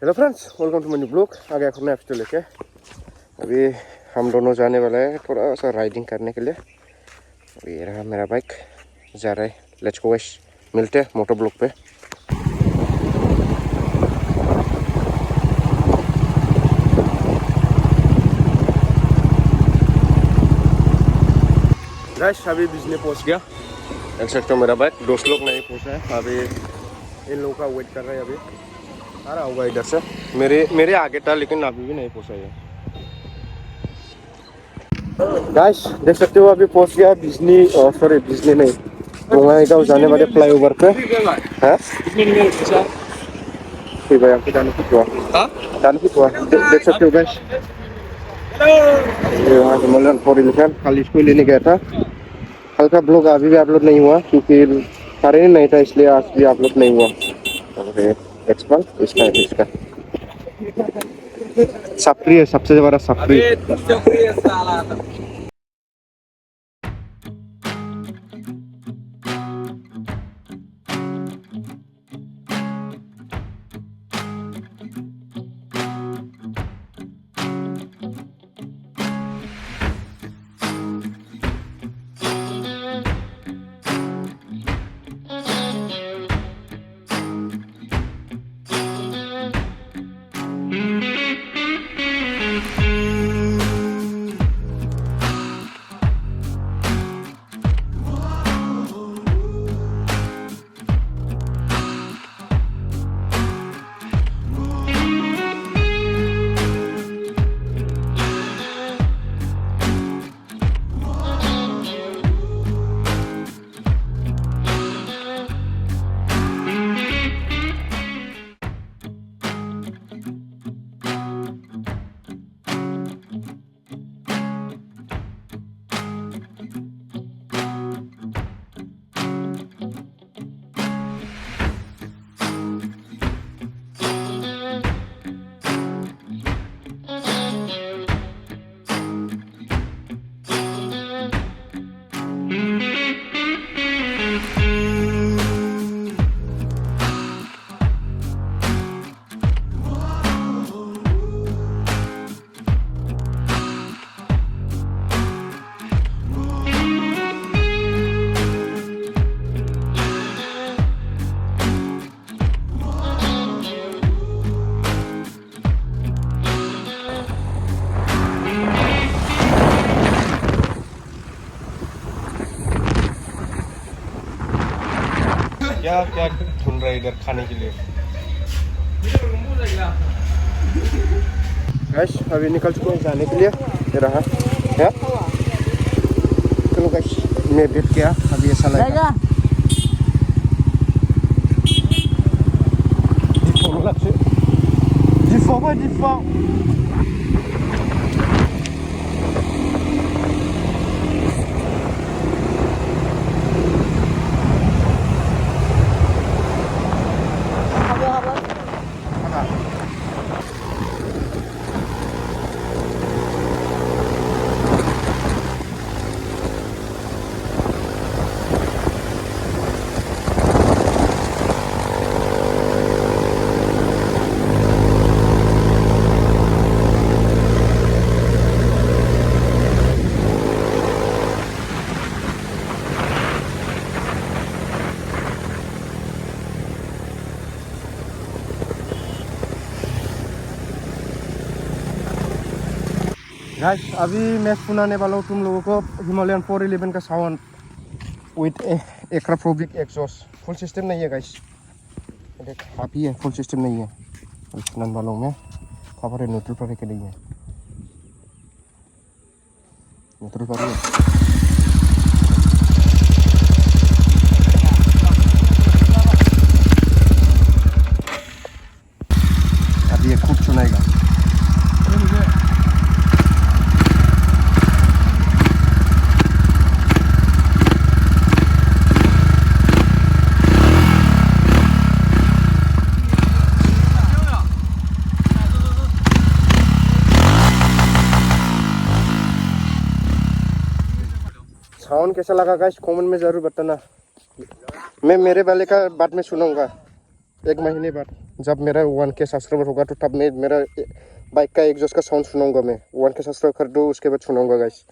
Hello friends, welcome to my new blog. आ गया खुद एपिसोड लेके। अभी हम दोनों जाने वाले हैं थोड़ा सा राइडिंग करने के लिए। अभी ये रहा मेरा बाइक, जा रहा है। लेट्स गो गाइस, मिलते हैं मोटर ब्लॉक पे। गाइस अभी बिजली पहुंच गया। देख सकते हो मेरा बाइक। दोस्त लोग नहीं पहुंचा है अभी, इन लोगों का वेट कर रहे हैं। अभी आ रहा होगा इधर से, मेरे आगे था लेकिन अभी भी नहीं पहुंचा है। गाइस देख सकते हो अभी पहुंच गया बिजली, सॉरी बिजली नहीं, बंगाईगांव जाने वाले फ्लाईओवर पे है। ठीक है, आपको जाने की हुआ देख सकते हो गाइस। ये वहाँ हिमालयन 411 कल इसको लेने गया था। कल का ब्लॉग अभी भी अपलोड नहीं हुआ क्योंकि कारण नहीं था, इसलिए आज भी अपलोड नहीं हुआ। एक्सपल इसका सप्री है, सबसे बड़ा सप्री। क्या क्या ढूंढ रहा है इधर खाने के लिए। गाइस अभी निकल चुके हैं जाने के लिए। ये रहा क्या, चलो गाइस मैं बैठ गया। अभी ऐसा लगेगा गाइस। अभी मैं सुनाने वाला हूँ तुम लोगों को हिमालयन 411 का sound with Akrapovic exhaust. Full system नहीं है गाइस, देख आप ही है, फुल सिस्टम नहीं है। सुनाने वाला हूँ मैं, खबर है न्यूट्रल पर के नहीं है, न्यूट्रल पर है। अभी ये खूब सुनाएगा। साउंड कैसा लगा गाइस कमेंट में जरूर बताना। मैं मेरे वाले का बाद में सुनाऊंगा। 1 महीने बाद जब मेरा 1K सब्सक्राइबर होगा तो तब मैं मेरा बाइक का एग्जॉस्ट का साउंड सुनाऊंगा मैं 1K सब्सक्राइबर कर दो उसके बाद सुनाऊंगा गाइस।